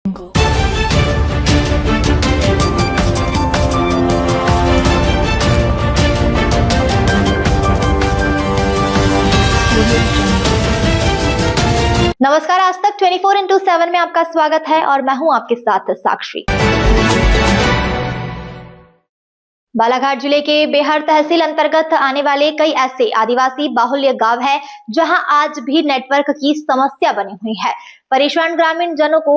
नमस्कार, आज तक 24x7 में आपका स्वागत है और मैं हूं आपके साथ साक्षी। बालाघाट जिले के बेहर तहसील अंतर्गत आने वाले कई ऐसे आदिवासी बाहुल्य गांव हैं जहां आज भी नेटवर्क की समस्या बनी हुई है। परेशान ग्रामीण जनों को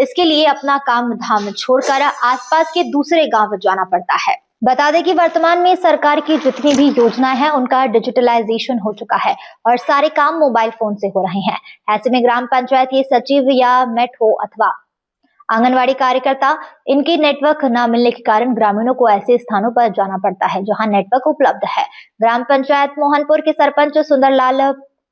इसके लिए अपना काम धाम छोड़कर आसपास के दूसरे गांव जाना पड़ता है। बता दें कि वर्तमान में सरकार की जितनी भी योजनाएं हैं उनका डिजिटलाइजेशन हो चुका है और सारे काम मोबाइल फोन से हो रहे हैं। ऐसे में ग्राम पंचायत के सचिव या मेट्रो अथवा आंगनवाड़ी कार्यकर्ता इनके नेटवर्क न मिलने के कारण ग्रामीणों को ऐसे स्थानों पर जाना पड़ता है जहां नेटवर्क उपलब्ध है। ग्राम पंचायत मोहनपुर के सरपंच सुंदरलाल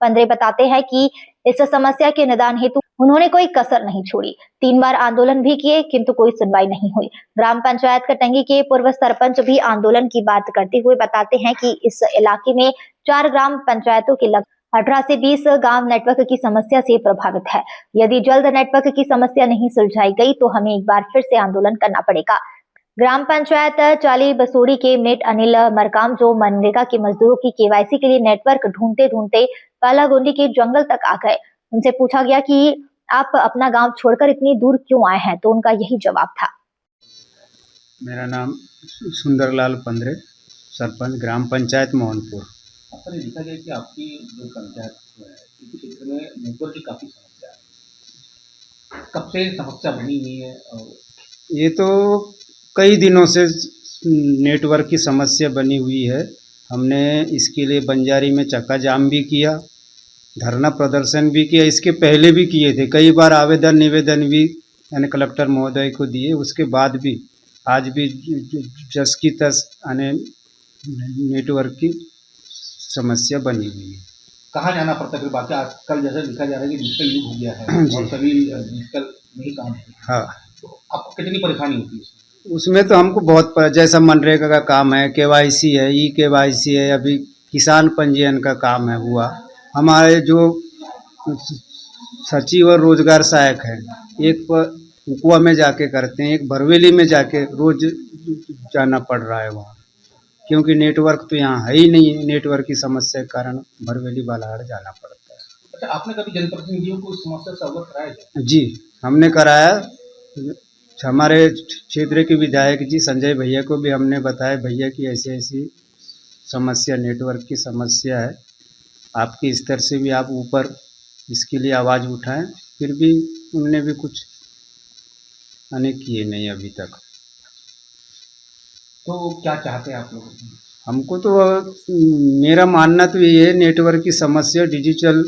पंद्रे बताते हैं कि इस समस्या के निदान हेतु उन्होंने कोई कसर नहीं छोड़ी। 3 बार आंदोलन भी किए किंतु कोई सुनवाई नहीं हुई। ग्राम पंचायत कटंगी के पूर्व सरपंच भी आंदोलन की बात करते हुए बताते हैं कि इस इलाके में 4 ग्राम पंचायतों के लगभग 18 से 20 गांव नेटवर्क की समस्या से प्रभावित है। यदि जल्द नेटवर्क की समस्या नहीं सुलझाई गई तो हमें एक बार फिर से आंदोलन करना पड़ेगा। ग्राम पंचायत चाली बसोड़ी के मेट अनिल मरकाम जो मनरेगा के मजदूरों की केवाईसी के लिए नेटवर्क ढूंढते ढूंढते कालागुंडी के जंगल तक आ गए। उनसे पूछा गया कि आप अपना गांव छोड़कर इतनी दूर क्यों आए हैं, तो उनका यही जवाब था। मेरा नाम सुंदरलाल पंद्रे, सरपंच ग्राम पंचायत मोहनपुर। आपने देखा गया कि आपकी जो पंचायत है इस क्षेत्र में नेटवर्क की काफ़ी समस्या है। कब से समस्या बनी हुई है? और ये तो कई दिनों से नेटवर्क की समस्या बनी हुई है। हमने इसके लिए बंजारी में चक्का जाम भी किया, धरना प्रदर्शन भी किया, इसके पहले भी किए थे। कई बार आवेदन निवेदन भी यानी कलेक्टर महोदय को दिए। उसके बाद भी आज भी जस की तस यानी नेटवर्क की समस्या बनी हुई है। कहाँ जाना पड़ता है फिर? बाकी आजकल जैसे लिखा जा रहा है कि डिजिटल युग हो गया है और सभी डिजिटल में ही काम है। हाँ, तो आपको कितनी परेशानी होती है उसमें तो हमको बहुत जैसा मनरेगा का काम है, केवाईसी है, ई केवाईसी है, अभी किसान पंजीयन का काम है हुआ। हमारे जो सचिव और रोजगार सहायक हैं, एक उकुआ में जाके करते हैं, एक बरवेली में जाके रोज जाना पड़ रहा है वहाँ, क्योंकि नेटवर्क तो यहाँ है ही नहीं है। नेटवर्क की समस्या के कारण बरवेली बालाघाट जाना पड़ता है। अच्छा, आपने कभी जनप्रतिनिधियों को इस समस्या से अवगत कराया क्या? जी, हमने कराया। हमारे क्षेत्र के विधायक जी संजय भैया को भी हमने बताया, भैया की ऐसी ऐसी समस्या, नेटवर्क की समस्या है, आपके स्तर से भी आप ऊपर इसके लिए आवाज़ उठाएं। फिर भी उनने भी कुछ किए नहीं अभी तक। तो क्या चाहते हैं आप लोग? हमको तो मेरा मानना तो ये है, नेटवर्क की समस्या डिजिटल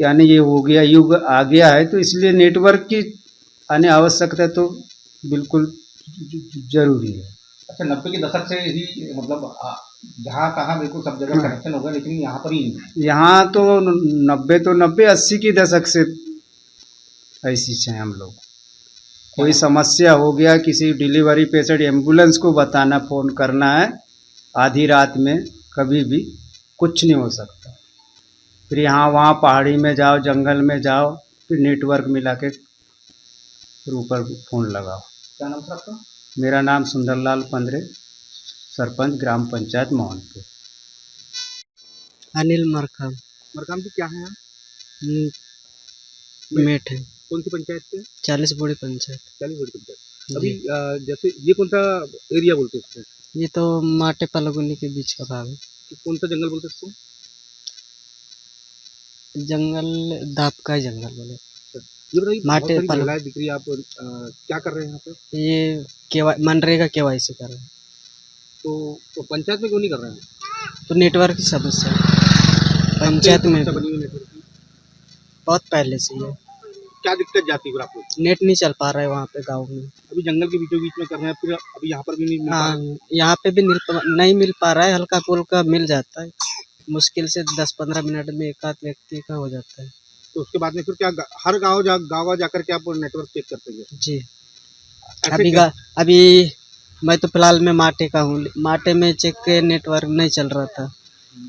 यानी ये हो गया, युग आ गया है, तो इसलिए नेटवर्क की आवश्यकता तो बिल्कुल ज़रूरी है। अच्छा, 90 के दशक से ही मतलब जहाँ कहाँ बिल्कुल सब जगह कनेक्शन होगा, लेकिन यहाँ पर ही नहीं। यहाँ तो 90 के दशक से ऐसी हैं हम लोग। कोई समस्या हो गया, किसी डिलीवरी पेशेंट, एम्बुलेंस को बताना, फ़ोन करना है आधी रात में, कभी भी कुछ नहीं हो सकता। फिर यहाँ वहाँ पहाड़ी में जाओ, जंगल में जाओ, फिर नेटवर्क मिला के फिर ऊपर फ़ोन लगाओ। क्या नाम था आपका? मेरा नाम सुंदरलाल पंद्रे, सरपंच ग्राम पंचायत मोहनपुर। अनिल मरकाम। मरकाम जी क्या है आप? मेट है। कौन सी पंचायत से? 40 बड़ी पंचायत। 40 बड़ी पंचायत। अभी जैसे ये कौन सा एरिया बोलते हैं इसको? ये तो माटे पालागुनी के बीच का भाग है। कौन सा जंगल बोलते हैं इसको? जंगल दाप का जंगल बोले। ये बताइए, माटे महिलाएं दिख रही है, आप क्या कर रहे हैं यहाँ पे? ये मनरेगा केवाईसी कर रहे हैं। तो पंचायत में क्यों नहीं कर रहे हैं? तो नेटवर्क की समस्या पंचायत में बनी हुई नेटवर्क की बहुत पहले से ही है। क्या दिक्कत जाती है आपको? नेट नहीं चल पा रहा है वहाँ पे गाँव में। अभी जंगल के बीचों बीच में कर रहे हैं, फिर अभी यहाँ पर भी नहीं मिल पा रहा है। हाँ, यहाँ पे भी नहीं मिल पा रहा है। हल्का फुल्का मिल जाता है, मुश्किल से 10-15 मिनट में एक आध व्यक्ति का हो जाता है। तो उसके बाद में फिर क्या हर गाँव जाकर के आप नेटवर्क चेक करते हैं? जी, अभी मैं तो फिलहाल में माटे का हूँ। माटे में चेक के नेटवर्क नहीं चल रहा था,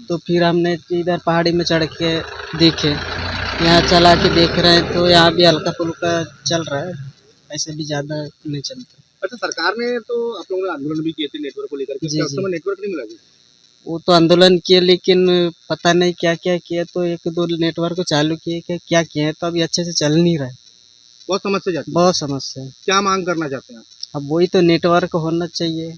तो फिर हमने इधर पहाड़ी में चढ़ के देखे यहाँ चला के देख रहे हैं तो यहाँ भी हल्का फुल्का चल रहा है, ऐसे भी ज़्यादा नहीं चलता। अच्छा, सरकार ने तो आप लोगों ने आंदोलन भी किए थे नेटवर्क को लेकर के, जी, क्या उस जी। समय नेटवर्क नहीं मिला जी? वो तो आंदोलन किए लेकिन पता नहीं क्या क्या किया, तो एक दो नेटवर्क को चालू किए क्या किए हैं, तो अभी अच्छे से चल नहीं रहा है, बहुत समस्या जाती है। बहुत समस्या है। क्या मांग करना चाहते हैं आप? अब वही तो नेटवर्क होना चाहिए,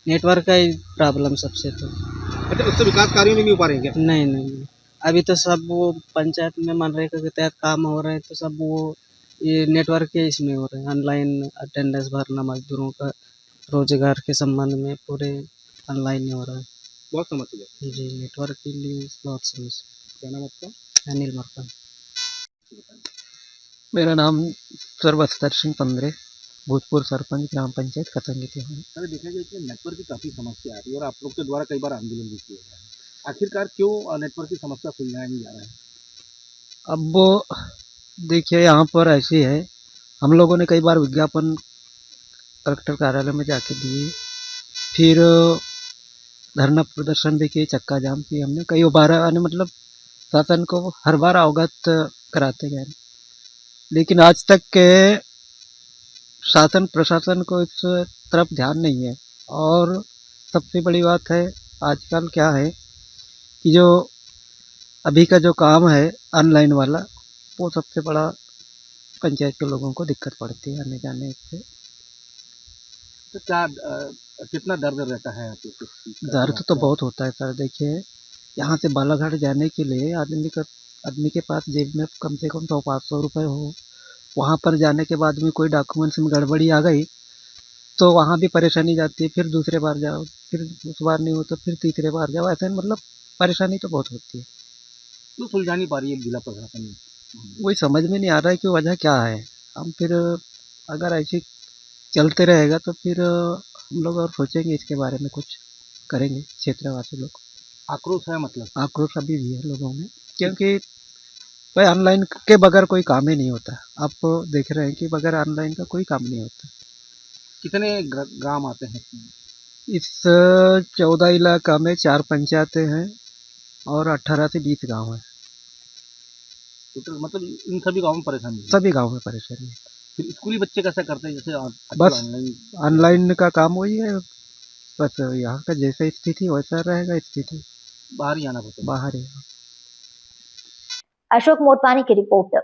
नेटवर्क का ही प्रॉब्लम सबसे तो। अच्छा, उससे विकास कार्य में नहीं हो पा रहे हैं क्या? नहीं, अभी तो सब वो पंचायत में मनरेगा के तहत काम हो रहे हैं, तो सब वो ये नेटवर्क के इसमें हो रहे हैं, ऑनलाइन अटेंडेंस भरना मजदूरों का रोजगार के संबंध में पूरे ऑनलाइन ही हो रहा है। बहुत समस्या जाती जी, नेटवर्क के लिए बहुत समस्या। है। क्या नाम आपका? अनिल मरकम। मेरा नाम सर्वस्तर सिंह पंद्रे, भूतपूर्व सरपंच ग्राम पंचायत कतंगी थे। अरे देखा जाए कि नेटवर्क की काफ़ी समस्या आ रही है और आप लोग के द्वारा कई बार आंदोलन भी किए गए हैं। आखिरकार क्यों नेटवर्क की समस्या सुलझाया नहीं जा रहा है? अब वो देखिए यहाँ पर ऐसी है, हम लोगों ने कई बार विज्ञापन कलेक्टर कार्यालय में जाके दिए, फिर धरना प्रदर्शन भी किए, चक्का जाम किए हमने कई बार, मतलब शासन को हर बार अवगत कराते गए, लेकिन आज तक के शासन प्रशासन को इस तरफ ध्यान नहीं है। और सबसे बड़ी बात है आजकल क्या है कि जो अभी का जो काम है ऑनलाइन वाला, वो सबसे बड़ा पंचायत के लोगों को दिक्कत पड़ती है आने जाने से। तो क्या कितना दर्द रहता है आप लोग को इस चीज़ का? दर्द तो बहुत होता है सर। देखिए यहाँ से बालाघाट जाने के लिए आदमी के पास जेब में कम से कम 100-500 रुपये हो, वहाँ पर जाने के बाद में कोई डॉक्यूमेंट्स में गड़बड़ी आ गई तो वहाँ भी परेशानी जाती है, फिर दूसरे बार जाओ, फिर उस बार नहीं हो तो फिर तीसरे बार जाओ, ऐसे मतलब परेशानी तो बहुत होती है। क्यों सुलझा नहीं पा रही है जिला प्रशासन? वही समझ में नहीं आ रहा है कि वजह क्या है। हम फिर अगर ऐसे चलते रहेगा तो फिर हम लोग और सोचेंगे इसके बारे में, कुछ करेंगे क्षेत्रवासी लोग। आक्रोश है मतलब? आक्रोश अभी भी है लोगों में, क्योंकि भाई ऑनलाइन के बगैर कोई काम ही नहीं होता। आप देख रहे हैं कि बगैर ऑनलाइन का कोई काम नहीं होता। कितने ग्राम आते हैं इसमें? इस 14 इलाका में 4 पंचायतें हैं और 18 से 20 गांव हैं। टोटल मतलब इन सभी गाँवों में परेशानी है। सभी गांव में परेशानी है। फिर स्कूली बच्चे कैसे करते हैं, जैसे बस ऑनलाइन? ऑनलाइन का काम वही है, बस यहाँ का जैसा स्थिति वैसा रहेगा स्थिति, बाहर ही आना पड़ता है। बाहर ही। अशोक मोटवानी की रिपोर्ट।